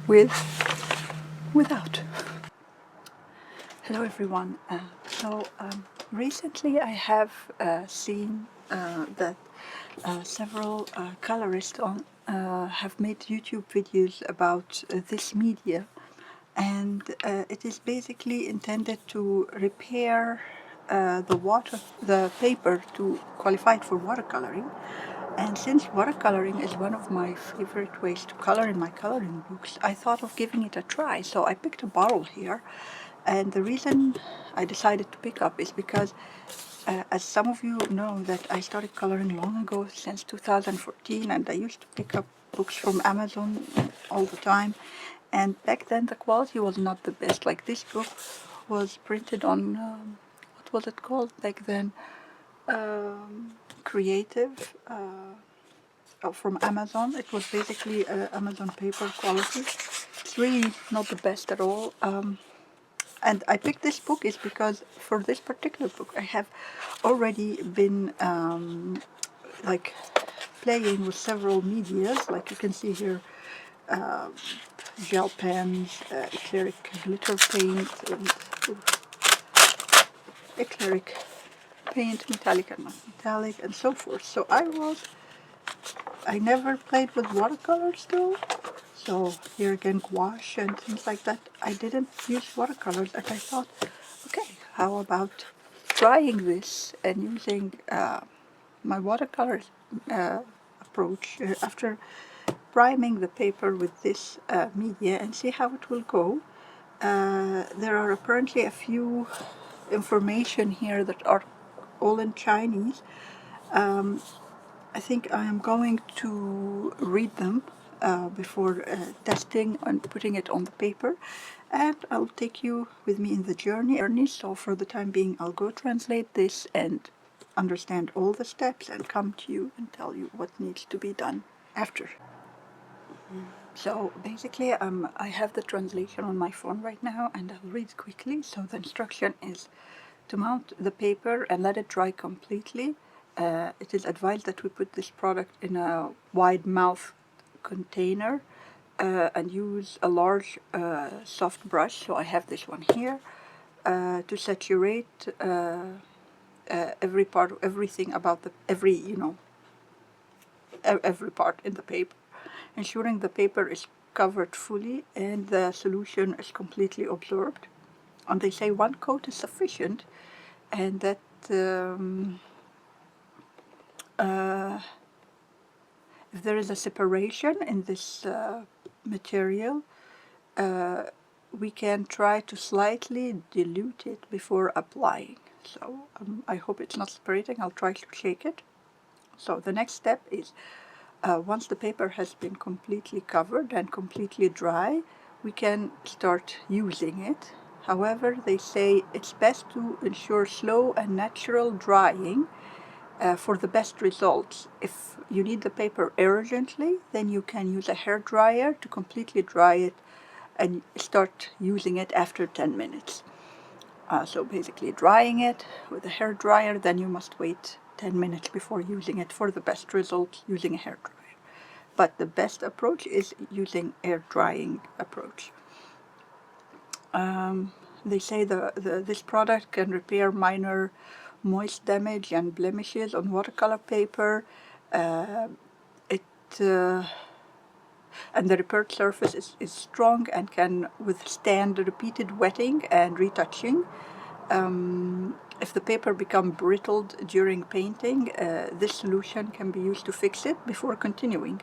without. Hello everyone. Recently I have seen that several colorists have made YouTube videos about this media, and it is basically intended to repair the paper to qualify it for watercoloring. And since watercoloring is one of my favorite ways to color in my coloring books, I thought of giving it a try. So I picked a bottle here, and the reason I decided to pick up is because, as some of you know, that I started coloring long ago, since 2014, and I used to pick up books from Amazon all the time. And back then the quality was not the best. Like this book was printed on, what was it called back then? Creative. From Amazon. It was basically Amazon paper quality. It's really not the best at all. And I picked this book is because for this particular book I have already been like playing with several medias. Like you can see here, uh, gel pens, acrylic glitter paint, and acrylic paint, metallic and non-metallic, and so forth. So I never played with watercolors though. So here again, gouache and things like that. I didn't use watercolors, and I thought, okay, how about trying this and using my watercolor approach after priming the paper with this media and see how it will go. There are apparently a few information here that are all in Chinese. I think I am going to read them before testing and putting it on the paper, and I'll take you with me in the journey. So for the time being, I'll go translate this and understand all the steps and come to you and tell you what needs to be done after. So basically, I have the translation on my phone right now, and I'll read quickly. So the instruction is to mount the paper and let it dry completely. It is advised that we put this product in a wide mouth container and use a large soft brush. So I have this one here to saturate every part, everything about every part in the paper, ensuring the paper is covered fully and the solution is completely absorbed. And they say one coat is sufficient, and that if there is a separation in this material, we can try to slightly dilute it before applying. So I hope it's not separating. I'll try to shake it. So the next step is once the paper has been completely covered and completely dry, we can start using it. However, they say it's best to ensure slow and natural drying for the best results. If you need the paper urgently, then you can use a hair dryer to completely dry it and start using it after 10 minutes. So basically drying it with a hair dryer, then you must wait 10 minutes before using it for the best results using a hair dryer. But the best approach is using air drying approach. They say this product can repair minor moist damage and blemishes on watercolor paper. And the repaired surface is strong and can withstand repeated wetting and retouching. If the paper becomes brittled during painting, this solution can be used to fix it before continuing.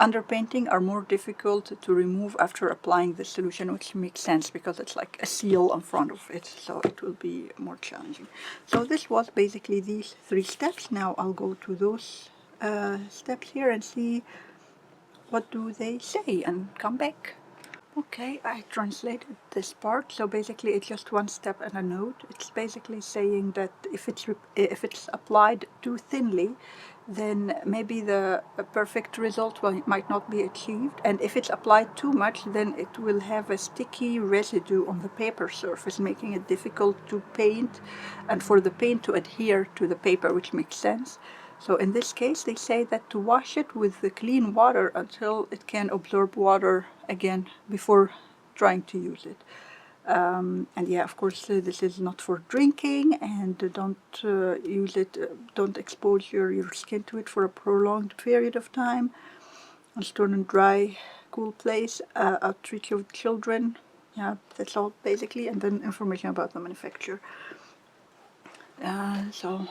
Underpainting are more difficult to remove after applying the solution, which makes sense because it's like a seal in front of it, so it will be more challenging. So this was basically these 3 steps. Now I'll go to those steps here and see what do they say and come back. Okay, I translated this part. So basically it's just one step and a note. It's basically saying that if it's applied too thinly, then maybe the perfect result might not be achieved. And if it's applied too much, then it will have a sticky residue on the paper surface, making it difficult to paint and for the paint to adhere to the paper, which makes sense. So in this case, they say that to wash it with the clean water until it can absorb water again before trying to use it. And yeah, of course, this is not for drinking, and don't use it, don't expose your skin to it for a prolonged period of time. And store in a dry, cool place. I'll treat your children. Yeah, that's all basically, and then information about the manufacturer. So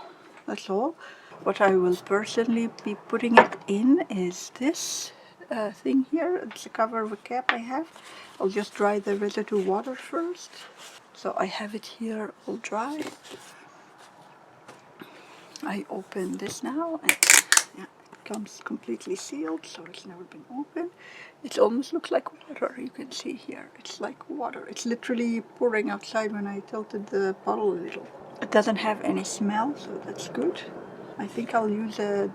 that's all. What I will personally be putting it in is this thing here. It's the cover of a cap I have. I'll just dry the residue water first. So I have it here all dry. I open this now, and yeah, it comes completely sealed, so it's never been opened. It almost looks like water. You can see here, it's like water. It's literally pouring outside when I tilted the bottle a little. It doesn't have any smell, so that's good. I think I'll use a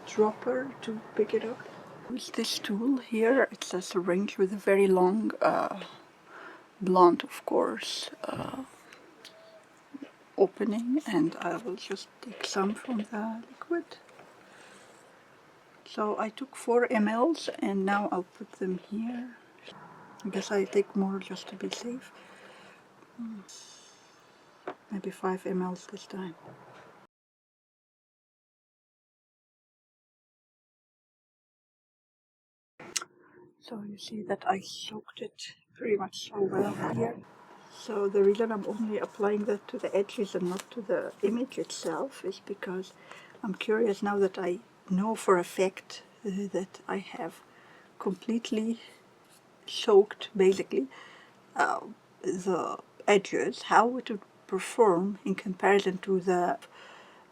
dropper to pick it up. Use this tool here. It's a syringe with a very long blunt, of course, opening, and I will just take some from the liquid. So I took 4 mLs, and now I'll put them here. I guess I take more just to be safe. Maybe 5 mLs this time. So you see that I soaked it pretty much so well here. So the reason I'm only applying that to the edges and not to the image itself is because I'm curious now that I know for a fact that I have completely soaked basically the edges, how it would perform in comparison to the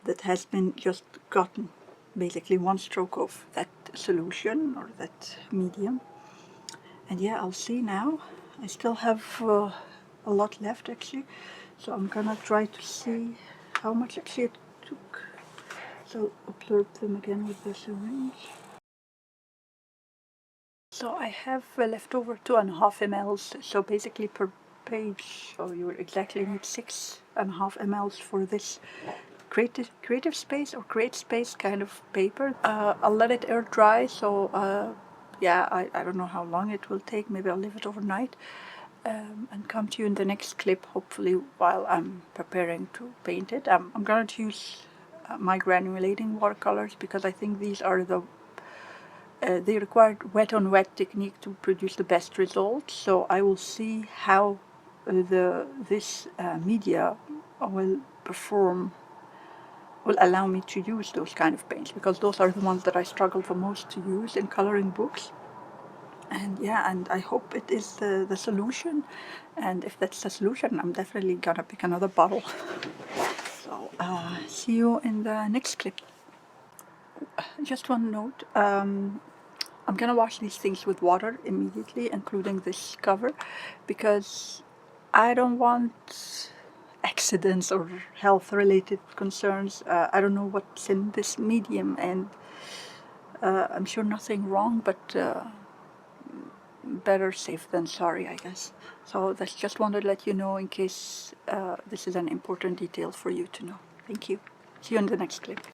that has been just gotten basically one stroke of that solution or that medium. And yeah, I'll see now. I still have a lot left actually, so I'm gonna try to see how much actually it took. So absorb them again with the syringe. So I have left over 2.5 mLs, so basically per page, so you will exactly need 6.5 mLs for this creative space or create space kind of paper. I'll let it air dry, so yeah, I don't know how long it will take. Maybe I'll leave it overnight and come to you in the next clip, hopefully while I'm preparing to paint it. I'm going to use my granulating watercolors because I think these are the they require wet on wet technique to produce the best results. So I will see how this media will perform, will allow me to use those kind of paints, because those are the ones that I struggle the most to use in coloring books. And yeah, and I hope it is the solution. And if that's the solution, I'm definitely gonna pick another bottle. So see you in the next clip. Just one note. I'm gonna wash these things with water immediately, including this cover, because I don't want accidents or health-related concerns. I don't know what's in this medium, and I'm sure nothing wrong, but better safe than sorry, I guess. So that's just wanted to let you know in case this is an important detail for you to know. Thank you. See you in the next clip.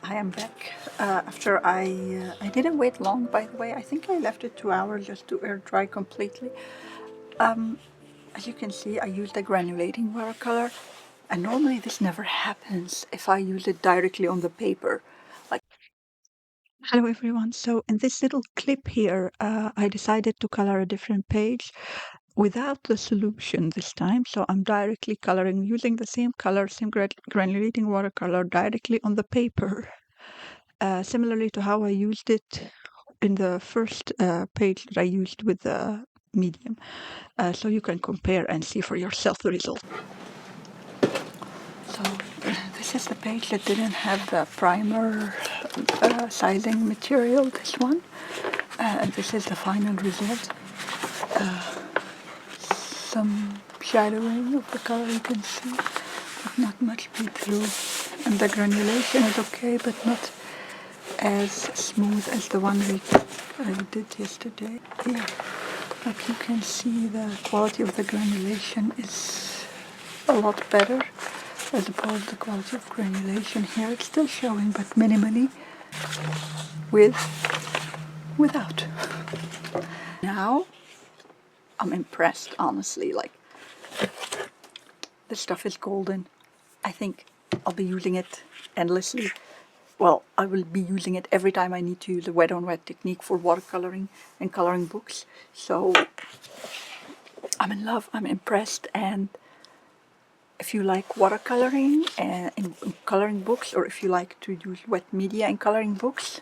I am back after I didn't wait long, by the way. I think I left it 2 hours just to air dry completely. As you can see, I used a granulating watercolor, and normally this never happens if I use it directly on the paper. Like, hello everyone. So in this little clip here, I decided to color a different page without the solution this time. So I'm directly coloring using the same color, same granulating watercolor directly on the paper. Similarly to how I used it in the first page that I used with the medium. So you can compare and see for yourself the result. So This is the page that didn't have the primer sizing material, this one. And this is the final result. Some shadowing of the color you can see, but not much bleed through. And the granulation is okay, but not as smooth as the one I did yesterday. Here, like you can see, the quality of the granulation is a lot better as opposed to the quality of granulation here. It's still showing, but minimally, without. Now, I'm impressed, honestly. Like, this stuff is golden. I think I'll be using it endlessly. Well, I will be using it every time I need to use a wet-on-wet technique for watercoloring and coloring books. So, I'm in love, I'm impressed, and if you like watercoloring and in coloring books, or if you like to use wet media in coloring books,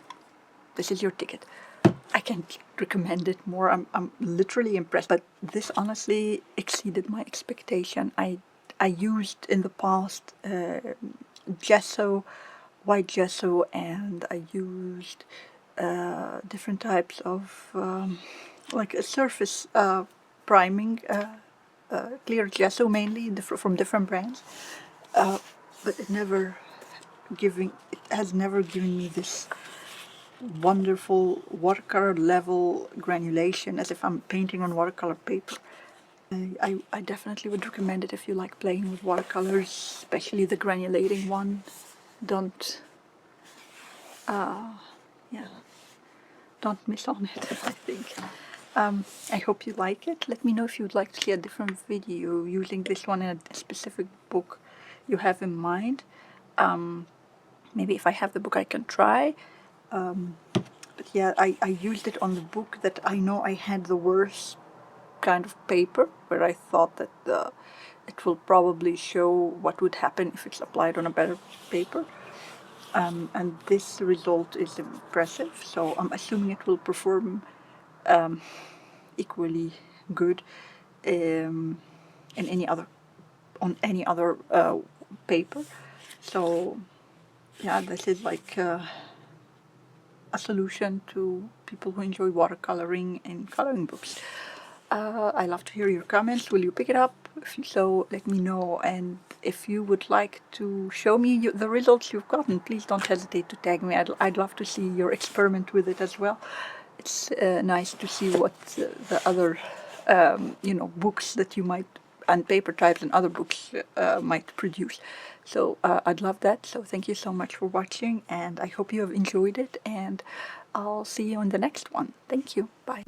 this is your ticket. I can't recommend it more. I'm literally impressed. But this honestly exceeded my expectation. I used in the past gesso, white gesso, and I used different types of like a surface priming, clear gesso mainly from different brands. But it has never given me this wonderful watercolor level granulation as if I'm painting on watercolor paper. I definitely would recommend it if you like playing with watercolors, especially the granulating one. Don't miss on it, I think. I hope you like it. Let me know if you'd like to see a different video using this one in a specific book you have in mind. Maybe if I have the book I can try. But yeah, I used it on the book that I know I had the worst kind of paper, where I thought that it will probably show what would happen if it's applied on a better paper. And this result is impressive, so I'm assuming it will perform equally good in on any other paper. So yeah, this is like a solution to people who enjoy watercoloring and coloring books. I love to hear your comments. Will you pick it up? If so, let me know. And if you would like to show me the results you've gotten, please don't hesitate to tag me. I'd love to see your experiment with it as well. It's nice to see what the other, books that you might, and paper types and other books might produce. So I'd love that. So thank you so much for watching, and I hope you have enjoyed it, and I'll see you on the next one. Thank you. Bye.